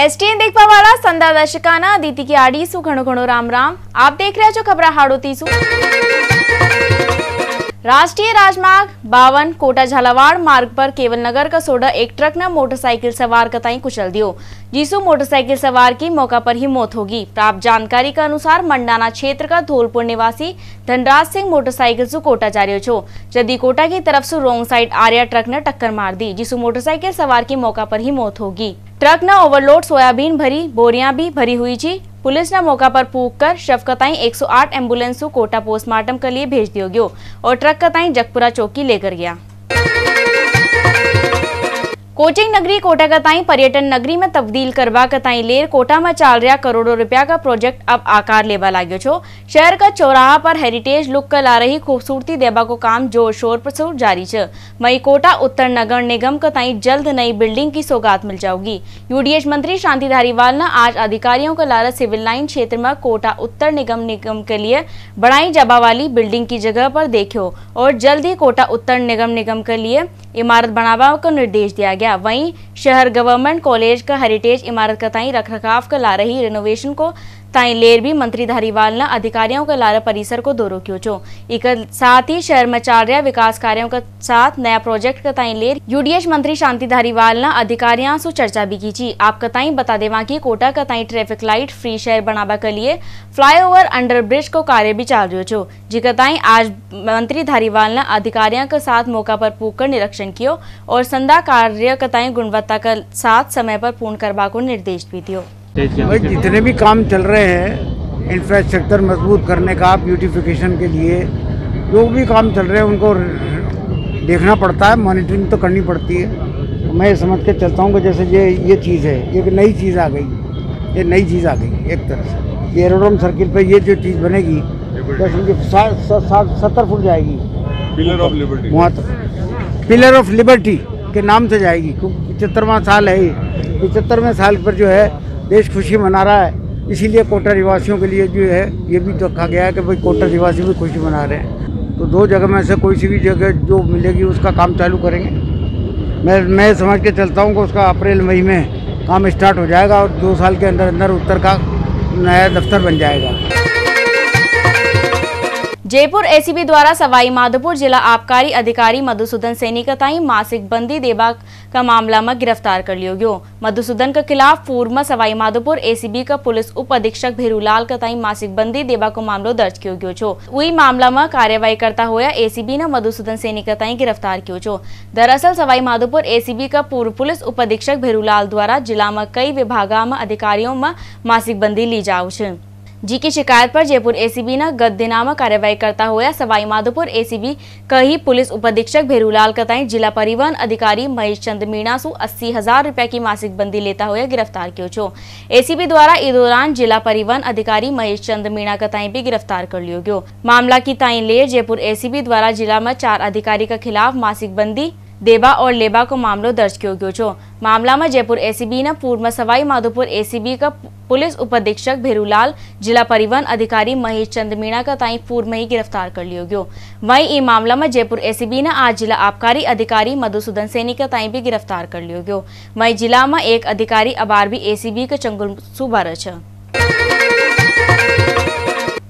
STN देखवावाला संदा दर्शकाना दीती की आड़ीसु घणो घणो राम राम। आप देख रहे हो खबर हाड़ो तीसु। राष्ट्रीय राजमार्ग 52 कोटा झालावाड़ मार्ग पर केवल नगर का सोडा एक ट्रक ने मोटरसाइकिल सवार कताई कुचल दियो, जिसु मोटरसाइकिल सवार की मौका पर ही मौत होगी। प्राप्त जानकारी के अनुसार मंडाना क्षेत्र का धौलपुर निवासी धनराज सिंह मोटरसाइकिल से कोटा जा रहे छो, जदी कोटा की तरफ से रोंग साइड आ रहा ट्रक ने टक्कर मार दी, जिसु मोटरसाइकिल सवार की मौका पर ही मौत होगी। ट्रक न ओवरलोड सोयाबीन भरी बोरियां भी भरी हुई थी। पुलिस ने मौका पर पूछ कर शव कताई 108 एम्बुलेंस को कोटा पोस्टमार्टम के लिए भेज दियो गयो और ट्रक कताई जगपुरा चौकी लेकर गया। कोचिंग नगरी कोटा कताई पर्यटन नगरी में तब्दील करवा कताई लेर कोटा में चल रहा करोड़ों रुपया का प्रोजेक्ट अब आकार लेवा लाग्यो छो। शहर का चौराहा पर हेरिटेज लुक कर ला रही खूबसूरती देवा को काम जोर शोर पर जारी है। मई कोटा उत्तर नगर निगम कताई जल्द नई बिल्डिंग की सौगात मिल जाएगी। यूडीएच मंत्री शांति धारीवाल ने आज अधिकारियों को लारा सिविल लाइन क्षेत्र में कोटा उत्तर निगम के लिए बढ़ाई जबा वाली बिल्डिंग की जगह पर देखो और जल्द ही कोटा उत्तर निगम के लिए इमारत बनावा का निर्देश दिया गया। वहीं शहर गवर्नमेंट कॉलेज का हेरिटेज इमारत का ताई रखरखाव का ला रही रिनोवेशन को ताई लेर भी मंत्री धारीवाल ने अधिकारियों का लारा परिसर को दौरो कियो छो। एक साथ ही शहर में चल रहा विकास कार्यों के साथ नया प्रोजेक्ट का ताई लेर यूडीएच मंत्री शांति धारीवाल ने अधिकारियों से चर्चा भी की थी। आप कताई बता देवा कि कोटा का ताई ट्रैफिक लाइट फ्री शहर बनावा के लिए फ्लाईओवर अंडर ब्रिज को कार्य भी चल रही छो, जिकताई आज मंत्री धारीवाल ने अधिकारियों के साथ मौका पर पूछ कर निरीक्षण किया और संदा कार्य कताई गुणवत्ता के साथ समय पर पूर्ण करवा को निर्देश भी दियो। भाई जितने भी काम चल रहे हैं इंफ्रास्ट्रक्चर मजबूत करने का, ब्यूटिफिकेशन के लिए जो भी काम चल रहे हैं उनको देखना पड़ता है, मॉनिटरिंग तो करनी पड़ती है। मैं समझ के चलता हूँ कि जैसे ये चीज़ है, एक नई चीज़ आ गई, ये नई चीज़ आ गई एक तरह से। ये एरोड्रोम सर्किल पे ये जो चीज़ बनेगी 70 फुट जाएगी, पिलर ऑफ लिबर्टी, वहाँ तक पिलर ऑफ लिबर्टी के नाम से जाएगी। 75वां साल है, 75वें साल पर जो है देश खुशी मना रहा है, इसीलिए कोटा निवासियों के लिए जो है ये भी तो कहा गया है कि भाई कोटा निवासी भी खुशी मना रहे हैं। तो दो जगह में से कोई सी भी जगह जो मिलेगी उसका काम चालू करेंगे। मैं समझ के चलता हूँ कि उसका अप्रैल मई में काम स्टार्ट हो जाएगा और 2 साल के अंदर अंदर उत्तर का नया दफ्तर बन जाएगा। जयपुर एसीबी द्वारा सवाई माधोपुर जिला आबकारी अधिकारी मधुसूदन सैनी का ताई मासिक बंदी देवा का मामला में गिरफ्तार कर लियो गयो। मधुसूदन के खिलाफ पूर्व में सवाई माधोपुर एसीबी का पुलिस उप अधीक्षक भेरूलाल का ताई मासिक बंदी देवा को मामलो दर्ज कियो गयो छो। वही मामला में कार्यवाही करता हुआ एसीबी ने मधुसूदन सैनी का ताई गिरफ्तार कियो छो। दरअसल सवाई माधोपुर एसीबी का पूर्व पुलिस उप अधीक्षक भेरूलाल द्वारा जिला में कई विभागा में अधिकारियों में मासिक बंदी ली जाओ छे, जी की शिकायत पर जयपुर एसीबी ने गत दिना में कार्यवाही करता हुआ सवाई माधोपुर एसीबी कही पुलिस उपाधीक्षक भेरूलाल कताई जिला परिवहन अधिकारी महेश चंद मीणा सु 80,000 रुपया की मासिक बंदी लेता हुआ गिरफ्तार कियो छो। एसीबी द्वारा इस दौरान जिला परिवहन अधिकारी महेश चंद मीणा कताई भी गिरफ्तार कर लियो गयो। मामला की ताई ले जयपुर एसीबी द्वारा जिला में 4 अधिकारी के खिलाफ मासिक बंदी देवा और लेबा को मामलो दर्ज कियो गयो छो। मामला में जयपुर एसीबी ने पूर्व में सवाई माधोपुर एसीबी का पुलिस उपाधीक्षक भेरूलाल, जिला परिवहन अधिकारी महेश चंद मीणा का ताई पूर्व में ही गिरफ्तार कर लियो गयो। वहीं ई मामला में जयपुर एसीबी ने आज जिला आबकारी अधिकारी मधुसूदन सैनी का ताई भी गिरफ्तार कर लियो गयो। वहीं जिला में एक अधिकारी अबार भी एसीबी के चंगुल सुबार छ।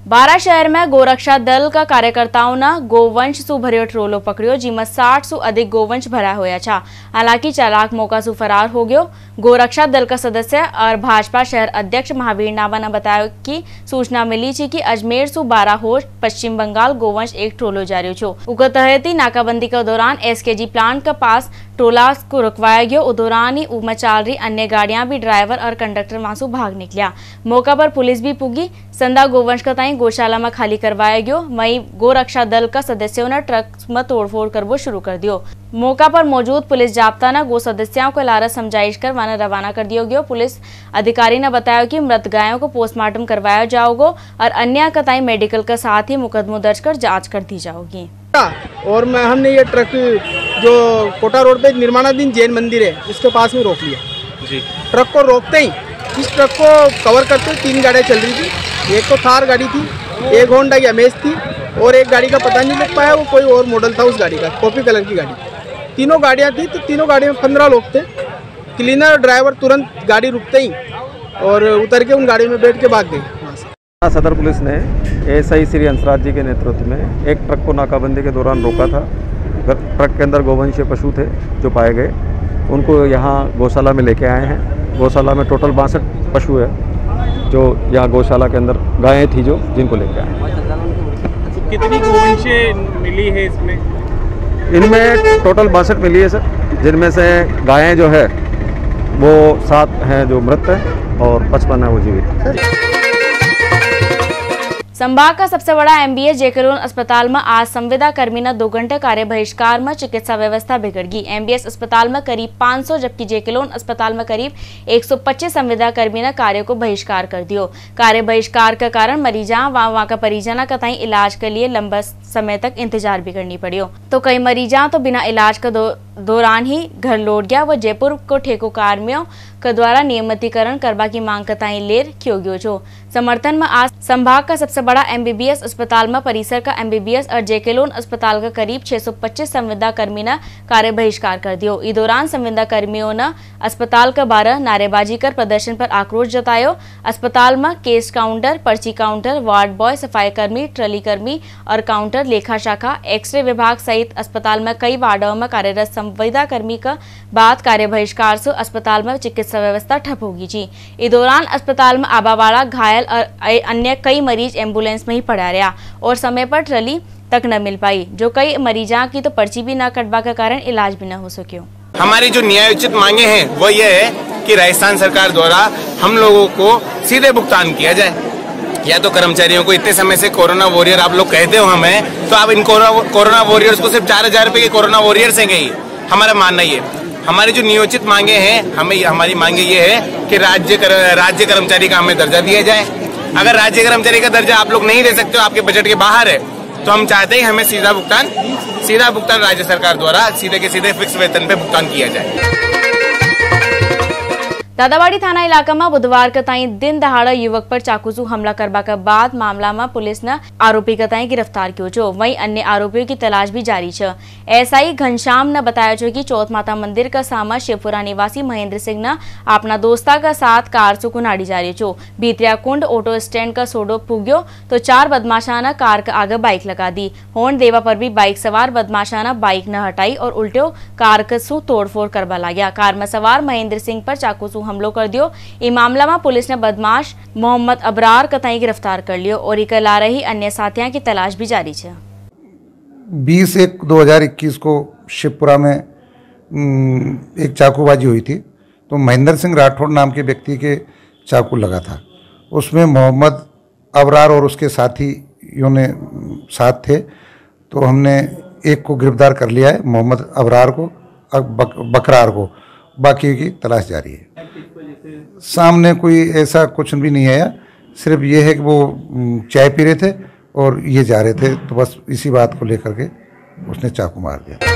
बारा शहर में गोरक्षा दल का कार्यकर्ताओं ने गोवंश सु भरियो ट्रोलो पकड़ियो, जिसमें 60 सु अधिक गोवंश भरा होया था। हालांकि चालाक मौका सु फरार हो गयो। गोरक्षा दल का सदस्य और भाजपा शहर अध्यक्ष महावीर नावा ने बताया कि सूचना मिली थी कि अजमेर सु 12 होश पश्चिम बंगाल गोवंश एक ट्रोलो जा रही छो। उक तहती नाकाबंदी के दौरान एसकेजी प्लांट के पास टोला को रुकवाया गया। उस दौरान ही उमा चाल रही अन्य गाड़ियां भी ड्राइवर और कंडक्टर मासू भाग निकलिया। मौका पर पुलिस भी पुगी। संदा गोवंश का ताई गौशाला में खाली करवाया गयो। वहीं गोरक्षा दल का सदस्यों ने ट्रक में तोड़फोड़ कर वो शुरू कर दियो। मौका पर मौजूद पुलिस जाब्ता ने गो सदस्यों को लारा समझाइश कर वाना रवाना कर दिया गया। पुलिस अधिकारी ने बताया कि मृत गायों को पोस्टमार्टम करवाया जाओगे और अन्य का ताई मेडिकल के साथ ही मुकदमा दर्ज कर जाँच कर दी जाओगी। और हमने ये ट्रक जो कोटा रोड पे निर्माणाधीन जैन मंदिर है उसके पास में रोक लिया जी। ट्रक को रोकते ही इस ट्रक को कवर करते हुए 3 गाड़ियाँ चल रही थी। एक तो थार गाड़ी थी, एक होंडा की अमेज थी और एक गाड़ी का पता नहीं लग पाया, वो कोई और मॉडल था उस गाड़ी का, कॉफी कलर की गाड़ी। तीनों गाड़ियाँ थी, तो तीनों गाड़ियों में 15 लोग थे क्लीनर और ड्राइवर तुरंत गाड़ी रुकते ही और उतर के उन गाड़ी में बैठ के भाग गए वहाँ से। सदर पुलिस ने एएसआई श्री हंसराज जी के नेतृत्व में एक ट्रक को नाकाबंदी के दौरान रोका था। ट्रक के अंदर गोवंशीय पशु थे जो पाए गए, उनको यहाँ गौशाला में लेके आए हैं। गौशाला में टोटल 62 पशु है जो यहाँ गौशाला के अंदर गायें थी जो जिनको लेके आए हैं। कितनी गोवंशीय मिली है इसमें? इनमें टोटल 62 मिली है सर, जिनमें से गायें जो है वो 7 हैं जो मृत है और 55 है वो जीवित। संभाग का सबसे बड़ा एमबीएस जेकेलोन अस्पताल में आज संविदा कर्मी न 2 घंटे कार्य बहिष्कार में चिकित्सा व्यवस्था बिगड़ गई। एमबीएस अस्पताल में करीब 500 जबकि जेकेलोन अस्पताल में करीब 125 संविदा कर्मी ने कार्य को बहिष्कार कर दियो। कार्य बहिष्कार का कारण मरीजा वहाँ का परिजन का तई इलाज के लिए लंबा समय तक इंतजार भी करनी पड़ियो। तो कई मरीजा तो बिना इलाज का दौरान ही घर लौट गया। वो जयपुर को ठेको कार्मियों के द्वारा नियमितीकरण करवा की मांग कताई लेर क्यों गयो जो समर्थन में आज संभाग का सबसे बड़ा एमबीबीएस अस्पताल में परिसर का एमबीबीएस और जेकेलोन अस्पताल का करीब 625 संविदा कर्मी ने कार्य बहिष्कार कर दियो। इस दौरान संविदा कर्मियों ने अस्पताल का 12 नारेबाजी कर प्रदर्शन पर आक्रोश जतायो। अस्पताल में केस काउंटर, पर्ची काउंटर, वार्ड बॉय, सफाई कर्मी, ट्रली कर्मी और काउंटर, लेखा शाखा, एक्सरे विभाग सहित अस्पताल में कई वार्डों में कार्यरत संविदा कर्मी का बाद कार्य बहिष्कार से अस्पताल में चिकित्सा व्यवस्था ठप होगी जी। इस दौरान अस्पताल में आबावाड़ा, घायल और अन्य कई मरीज एम्बुलेंस में ही पड़ा रहा और समय पर ट्रली तक न मिल पाई, जो कई मरीजा की तो पर्ची भी न कटवा के कारण इलाज भी न हो सके। हमारी जो न्यायोचित मांगे हैं वो ये है कि राजस्थान सरकार द्वारा हम लोगों को सीधे भुगतान किया जाए। या तो कर्मचारियों को इतने समय से कोरोना वॉरियर आप लोग कहते हो हमें, तो आप इन कोरोना वॉरियर्स को सिर्फ 4000 रुपए के कोरोना वॉरियर्स हैं गई। हमारा मानना ये, हमारी जो नियोजित मांगे हैं, हमारी मांगे ये है कि राज्य कर्मचारी का हमें दर्जा दिया जाए। अगर राज्य कर्मचारी का दर्जा आप लोग नहीं दे सकते हो, आपके बजट के बाहर है, तो हम चाहते हैं हमें सीधा भुगतान राज्य सरकार द्वारा सीधे के सीधे फिक्स वेतन पे भुगतान किया जाए। दादावाड़ी थाना इलाका में बुधवार के ताई दिन दहाड़ा युवक पर चाकू से हमला करवा के बाद मामला में पुलिस ने आरोपी के ताई गिरफ्तार किया जो। वहीं अन्य आरोपियों की तलाश भी जारी है। एसआई घनश्याम ने बताया जो कि चौथ माता मंदिर का सामा शिवपुरा निवासी महेंद्र सिंह ने अपना दोस्ता का साथ कार से कुनाड़ी जा रही जो भीतरिया कुंड ऑटो स्टैंड का सोडो फूग्यो तो 4 बदमाशा ने कार के आगे बाइक लगा दी। होर्न देवा पर भी बाइक सवार बदमाशा ने बाइक न हटाई और उल्टो कार के सु तोड़फोड़ करवा लगा। कार में सवार महेंद्र सिंह पर चाकू से हमलो कर दियो। इस मामला में पुलिस ने बदमाश मोहम्मद अबरार कताई गिरफ्तार कर लियो और इक ला रही अन्य साथियों की तलाश भी जारी है। 20/1/2021 को शिवपुरा में एक चाकूबाजी हुई थी, तो महेंद्र सिंह राठौड़ नाम के व्यक्ति के चाकू लगा था। उसमें मोहम्मद अबरार और उसके साथियों ने साथ थे, तो हमने एक को गिरफ्तार कर लिया है, मोहम्मद अबरार को, बकरार को। बाकी की तलाश जारी है। सामने कोई ऐसा कुछ भी नहीं आया, सिर्फ ये है कि वो चाय पी रहे थे और ये जा रहे थे, तो बस इसी बात को लेकर के उसने चाकू मार दिया।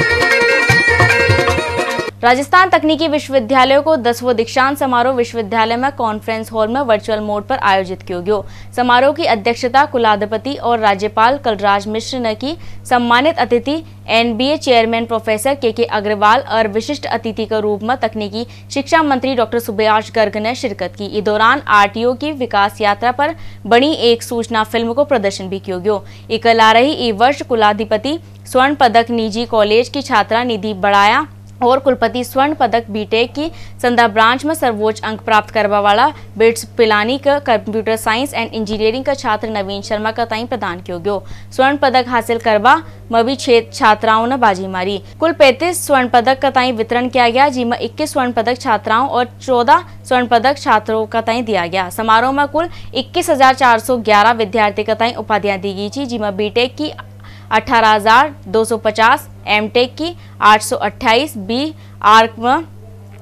राजस्थान तकनीकी विश्वविद्यालय को 10वां दीक्षांत समारोह विश्वविद्यालय में कॉन्फ्रेंस हॉल में वर्चुअल मोड पर आयोजित किया गया। समारोह की अध्यक्षता कुलाधिपति और राज्यपाल कलराज मिश्र ने की। सम्मानित अतिथि एनबीए चेयरमैन प्रोफेसर के अग्रवाल और विशिष्ट अतिथि के रूप में तकनीकी शिक्षा मंत्री डॉक्टर सुभाष गर्ग ने शिरकत की। इस दौरान आरटीओ की विकास यात्रा पर बनी एक सूचना फिल्म को प्रदर्शन भी किया गया। इक ला रही ई वर्ष कुलाधिपति स्वर्ण पदक निजी कॉलेज की छात्रा निधि बढ़ाया और कुलपति स्वर्ण पदक बीटेक की संध्या ब्रांच में सर्वोच्च अंक प्राप्त करवा वाला बिट्स पिलानी का कंप्यूटर साइंस एंड इंजीनियरिंग का छात्र नवीन शर्मा का ताई प्रदान किया गया। स्वर्ण पदक हासिल करवा में भी 6 छात्राओं ने बाजी मारी। कुल 35 स्वर्ण पदक का ताई वितरण किया गया, जिसमें 21 स्वर्ण पदक छात्राओं और 14 स्वर्ण पदक छात्रों का ताई दिया गया। समारोह में कुल 21,411 विद्यार्थी का ताई उपाधियां दी गई थी, जिसमें बीटेक की 18,250, एमटेक की 828, बी आर्क में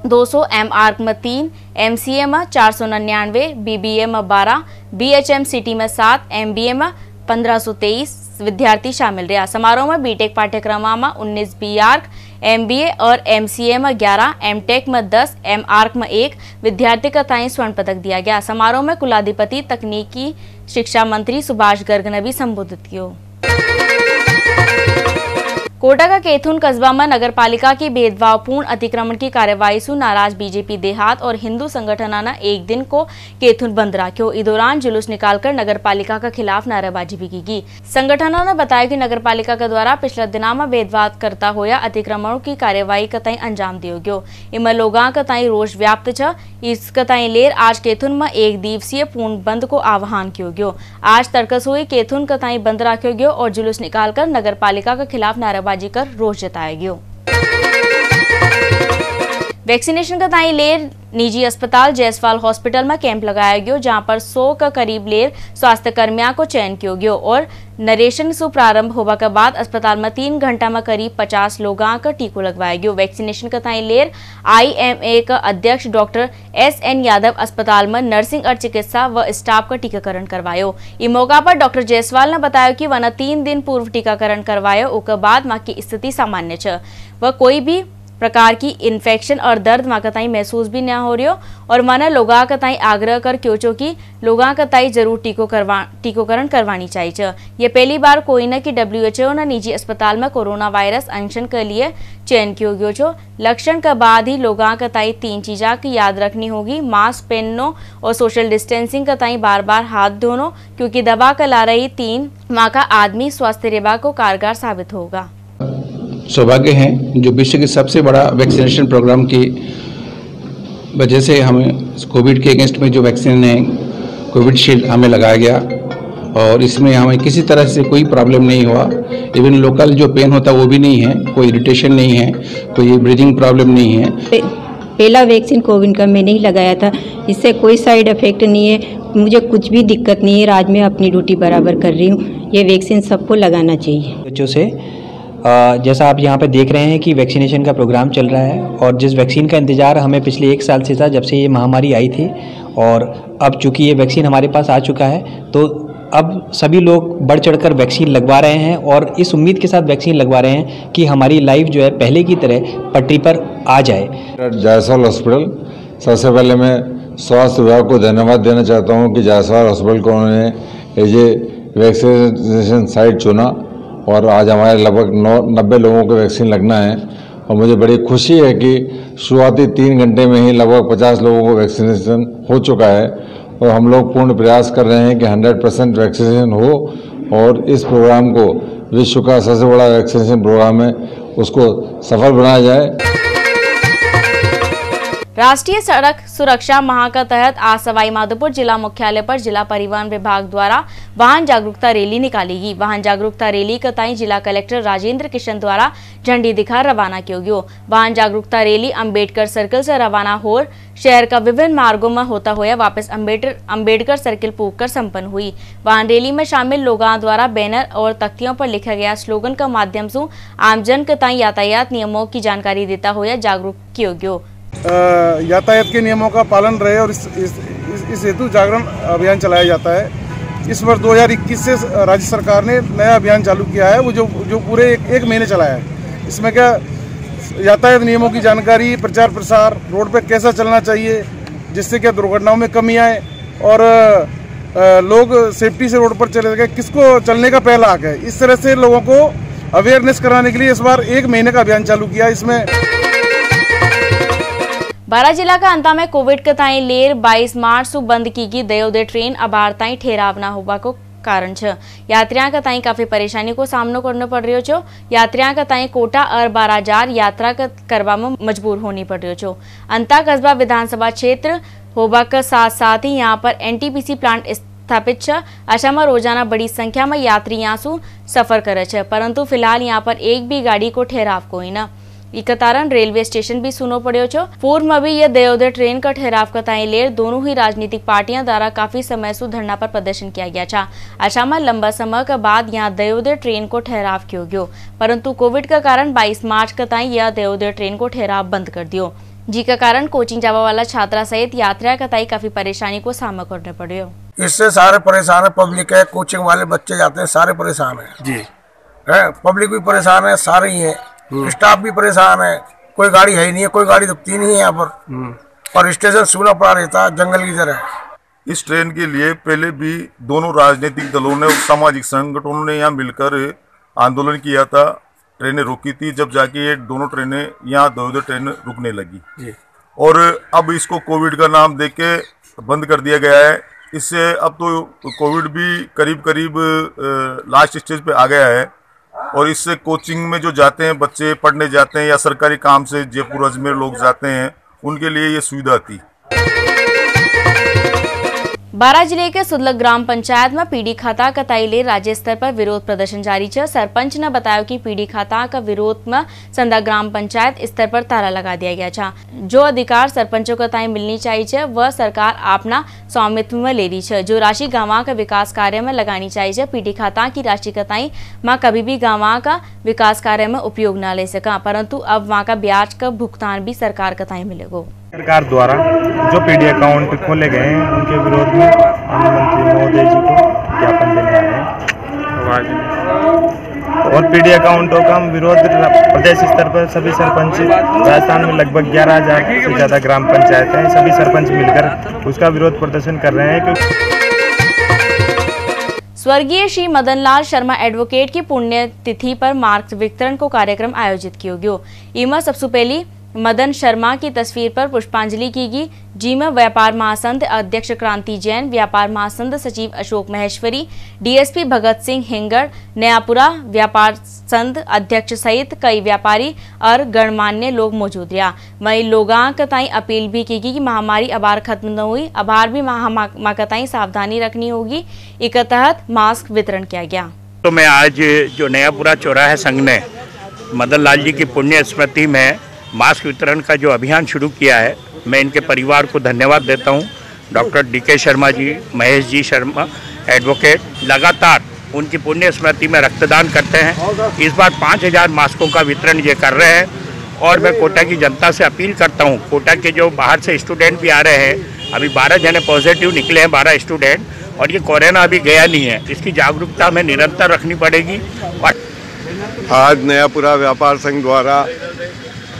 200, एम आर्क में 3, एमसीए में 499, बीबीए में 12, बीएचएमसीटी में 7, एमबीए में 1523 विद्यार्थी शामिल रहा। समारोह में बीटेक पाठ्यक्रम में 19, बी आर्क, एमबीए और एमसीए में 11, एमटेक में 10, एम आर्क में 1 विद्यार्थी का ताई स्वर्ण पदक दिया गया। समारोह में कुलाधिपति तकनीकी शिक्षा मंत्री सुभाष गर्ग ने भी संबोधित किया। कोटा का केथुन कस्बा में नगर पालिका की भेदभावपूर्ण अतिक्रमण की कार्यवाही से नाराज बीजेपी देहात और हिंदू संगठन एक दिन को केथुन बंद रखो। इस दौरान जुलूस निकालकर नगर पालिका के खिलाफ नारेबाजी भी की। संगठनों ने बताया कि नगर पालिका के द्वारा पिछले दिनों में भेदभाव करता हुआ अतिक्रमणों की कार्यवाही का तय अंजाम दियो गयो। इनमें लोगों का तय रोष व्याप्त छ। इसका तय लेर आज केथुन में एक दिवसीय पूर्ण बंद को आह्वान किया गयो। आज तड़कस हुई केथुन का तय बंद रखो गयो और जुलूस निकालकर नगर पालिका के खिलाफ नारेबाजी कर रोष जताया गयो। वैक्सीनेशन का ताई लेर निजी अस्पताल जयसवाल हॉस्पिटल में कैंप लगाया गयो, जहां पर 100 का करीब लेर स्वास्थ्य कर्मियों को चयन किया गयो और नरेशन से प्रारंभ होने के बाद अस्पताल में 3 घंटा में करीब 50 लोगों का टीको लगवाया गयो। वैक्सीनेशन का ताई लेर IMA का अध्यक्ष डॉक्टर SN यादव अस्पताल में नर्सिंग और चिकित्सा व स्टाफ का टीकाकरण करवायो। इस मौका पर डॉक्टर जयसवाल ने बताया कि वह 3 दिन पूर्व टीकाकरण करवायो, उसके बाद मां की स्थिति सामान्य छ। वह कोई भी प्रकार की इन्फेक्शन और दर्द माँ कताई महसूस भी न हो रही हो और माना लोगा कताई आग्रह कर क्यों कि लोगा कताई जरूर टीकाकरण करवानी चाहिए। ये पहली बार कोई न कि WHO ने निजी अस्पताल में कोरोना वायरस अनशन के लिए चयन किया गयो छो। लक्षण के बाद ही लोगा कताई 3 चीज़ा की याद रखनी होगी, मास्क पहननो और सोशल डिस्टेंसिंग कताई बार बार हाथ धोनो, क्योंकि दवा का ला रही 3 माह का आदमी स्वस्थ रेबा को कारगर साबित होगा। सौभाग्य है जो विश्व के सबसे बड़ा वैक्सीनेशन प्रोग्राम की वजह से हमें कोविड के अगेंस्ट में जो वैक्सीन है कोविड शील्ड हमें लगाया गया और इसमें हमें किसी तरह से कोई प्रॉब्लम नहीं हुआ। इवन लोकल जो पेन होता है वो भी नहीं है, कोई इरिटेशन नहीं है, कोई ब्रीदिंग प्रॉब्लम नहीं है। पहला वैक्सीन कोविड का मैंने ही लगाया था, इससे कोई साइड इफेक्ट नहीं है, मुझे कुछ भी दिक्कत नहीं है। आज मैं अपनी ड्यूटी बराबर कर रही हूँ। ये वैक्सीन सबको लगाना चाहिए। बच्चों से जैसा आप यहाँ पे देख रहे हैं कि वैक्सीनेशन का प्रोग्राम चल रहा है और जिस वैक्सीन का इंतज़ार हमें पिछले 1 साल से था जब से ये महामारी आई थी, और अब चूंकि ये वैक्सीन हमारे पास आ चुका है तो अब सभी लोग बढ़ चढ़कर वैक्सीन लगवा रहे हैं और इस उम्मीद के साथ वैक्सीन लगवा रहे हैं कि हमारी लाइफ जो है पहले की तरह पटरी पर आ जाए। जायसवाल हॉस्पिटल, सबसे पहले मैं स्वास्थ्य विभाग को धन्यवाद देना चाहता हूँ कि जायसवाल हॉस्पिटल को उन्होंने ये वैक्सीनेशन साइट चुना और आज हमारे लगभग 90 लोगों को वैक्सीन लगना है और मुझे बड़ी खुशी है कि शुरुआती 3 घंटे में ही लगभग 50 लोगों को वैक्सीनेशन हो चुका है और हम लोग पूर्ण प्रयास कर रहे हैं कि 100% वैक्सीनेशन हो और इस प्रोग्राम को विश्व का सबसे बड़ा वैक्सीनेशन प्रोग्राम है उसको सफल बनाया जाए। राष्ट्रीय सड़क सुरक्षा माह के तहत आज सवाईमाधोपुर जिला मुख्यालय पर जिला परिवहन विभाग द्वारा वाहन जागरूकता रैली निकाली गई। वाहन जागरूकता रैली का तय जिला कलेक्टर राजेंद्र किशन द्वारा झंडी दिखा रवाना किया गया। वाहन जागरूकता रैली अंबेडकर सर्किल से रवाना हो शहर का विभिन्न मार्गों में होता हुआ वापस अंबेडकर सर्किल पहुंचकर संपन्न हुई। वाहन रैली में शामिल लोगों द्वारा बैनर और तख्तियों पर लिखा गया स्लोगन का माध्यम से आमजन के तय यातायात नियमों की जानकारी देता हुआ जागरूक किया गया। यातायात के नियमों का पालन रहे और इस हेतु जागरण अभियान चलाया जाता है। इस वर्ष 2021 से राज्य सरकार ने नया अभियान चालू किया है, वो जो पूरे एक महीने चलाया है। इसमें क्या यातायात नियमों की जानकारी, प्रचार प्रसार, रोड पे कैसा चलना चाहिए जिससे क्या दुर्घटनाओं में कमी आए और लोग सेफ्टी से रोड पर चले गए, किसको चलने का पहला हक है। इस तरह से लोगों को अवेयरनेस कराने के लिए इस बार 1 महीने का अभियान चालू किया। इसमें 12 जिला का अंता में कोविड के ताई लेर 22 मार्च से बंद की गई दयोदय ट्रेन अबार ताई ठहराव न होगा को कारण छ। यात्रियों का ताई काफी परेशानी को सामना करना पड़ रही हो। यात्रियों का ताई कोटा और बाराजार यात्रा करवा में मजबूर होनी पड़ रही हो। अंता कस्बा विधानसभा क्षेत्र होबा के साथ साथ ही यहाँ पर NTPC प्लांट स्थापित छ। ऐसा में रोजाना बड़ी संख्या में यात्री यहाँ से सफर करे छ, परंतु फिलहाल यहाँ पर एक भी गाड़ी को ठहराव कोई न। कारण रेलवे स्टेशन भी सुनो पड़ो छो। पूर्व में भी यह दयोदय ट्रेन का ठहराव का ताई लेर दोनों ही राजनीतिक पार्टियां द्वारा काफी समय से धरना पर प्रदर्शन किया गया था। अच्छा में लंबा समय के बाद यहाँ दयोदय ट्रेन को ठहराव किया गया, परंतु कोविड का कारण 22 मार्च का ताई यह दयोदय ट्रेन को ठहराव बंद कर दियो, जिसका कारण कोचिंग जावा वाला छात्रा सहित यात्रा का ताई काफी परेशानी को सामना करने पड़े। इससे सारे परेशान है, पब्लिक है, कोचिंग वाले बच्चे जाते हैं, सारे परेशान है जी है। पब्लिक भी परेशान है, सारे ही है, स्टाफ भी परेशान है। कोई गाड़ी है ही नहीं है, कोई गाड़ी रुकती नहीं है यहाँ पर और स्टेशन सूना पड़ा रहता जंगल की तरह। इस ट्रेन के लिए पहले भी दोनों राजनीतिक दलों ने और सामाजिक संगठनों ने यहाँ मिलकर आंदोलन किया था ट्रेनें रोकी थी, जब जाके ये दोनों ट्रेनें यहाँ दो ट्रेनें रुकने लगी और अब इसको कोविड का नाम दे के बंद कर दिया गया है। इससे अब तो कोविड भी करीब करीब लास्ट स्टेज पे आ गया है और इससे कोचिंग में जो जाते हैं बच्चे पढ़ने जाते हैं या सरकारी काम से जयपुर अजमेर लोग जाते हैं, उनके लिए ये सुविधा थी। बारां जिले के सुदलग ग्राम पंचायत में पीडी खाता कताई ले राज्य स्तर पर विरोध प्रदर्शन जारी है। सरपंच ने बताया कि पीडी खाता का विरोध में संदा ग्राम पंचायत स्तर पर ताला लगा दिया गया था। जो अधिकार सरपंचों को ताई मिलनी चाहिए वह सरकार अपना स्वामित्व में ले रही है। जो राशि गांव का विकास कार्य में लगानी चाहिए, पीडी खाता की राशि कताई माँ कभी भी गांव का विकास कार्य में उपयोग न ले सका, परंतु अब वहाँ का ब्याज का भुगतान भी सरकार कताई मिलेगा। सरकार द्वारा जो पीडी अकाउंट खोले गए हैं उनके विरोध में हम मंत्री महोदय जी को ज्ञापन देने आए हैं और पीडी अकाउंटों का हम विरोध प्रदेश स्तर पर सभी सरपंच, राजस्थान में लगभग 11,000 से ज़्यादा ग्राम पंचायत हैं, सभी सरपंच मिलकर उसका विरोध प्रदर्शन कर रहे हैं। स्वर्गीय श्री मदन लाल शर्मा एडवोकेट की पुण्यतिथि पर मार्क्स वितरण को कार्यक्रम आयोजित किया गया। इमा सबसे पहली मदन शर्मा की तस्वीर पर पुष्पांजलि की गई, जिसमें व्यापार महासंघ अध्यक्ष क्रांति जैन, व्यापार महासंघ सचिव अशोक महेश्वरी, डीएसपी भगत सिंह हिंगड़, नयापुरा व्यापार संघ अध्यक्ष सहित कई व्यापारी और गणमान्य लोग मौजूद रहा। वहीं लोगों का ताई अपील भी की गई कि महामारी अबार खत्म न हुई, अबार भी महामारी सावधानी रखनी होगी। इसके तहत मास्क वितरण किया गया। तो मैं आज जो नयापुरा चौराहे संघ ने मदन लाल जी की पुण्य स्मृति में मास्क वितरण का जो अभियान शुरू किया है, मैं इनके परिवार को धन्यवाद देता हूं। Doctor DK Sharma ji, Mahesh ji Sharma advocate लगातार उनकी पुण्य स्मृति में रक्तदान करते हैं। इस बार 5,000 मास्कों का वितरण ये कर रहे हैं और मैं कोटा की जनता से अपील करता हूं, कोटा के जो बाहर से स्टूडेंट भी आ रहे हैं, अभी 12 जने पॉजिटिव निकले हैं, 12 स्टूडेंट, और ये कोरोना अभी गया नहीं है, इसकी जागरूकता हमें निरंतर रखनी पड़ेगी। आज नयापुरा व्यापार संघ द्वारा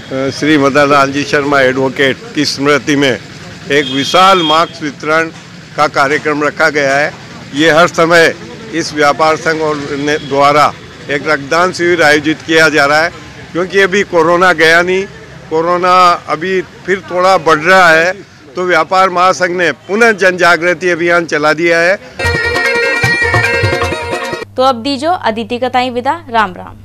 श्री मदन लाल जी शर्मा एडवोकेट की स्मृति में एक विशाल मास्क वितरण का कार्यक्रम रखा गया है। ये हर समय इस व्यापार संघ और द्वारा एक रक्तदान शिविर आयोजित किया जा रहा है, क्योंकि अभी कोरोना गया नहीं, कोरोना अभी फिर थोड़ा बढ़ रहा है, तो व्यापार महासंघ ने पुनः जन जागृति अभियान चला दिया है। तो अब दीजो अदिति कताई विदा, राम राम।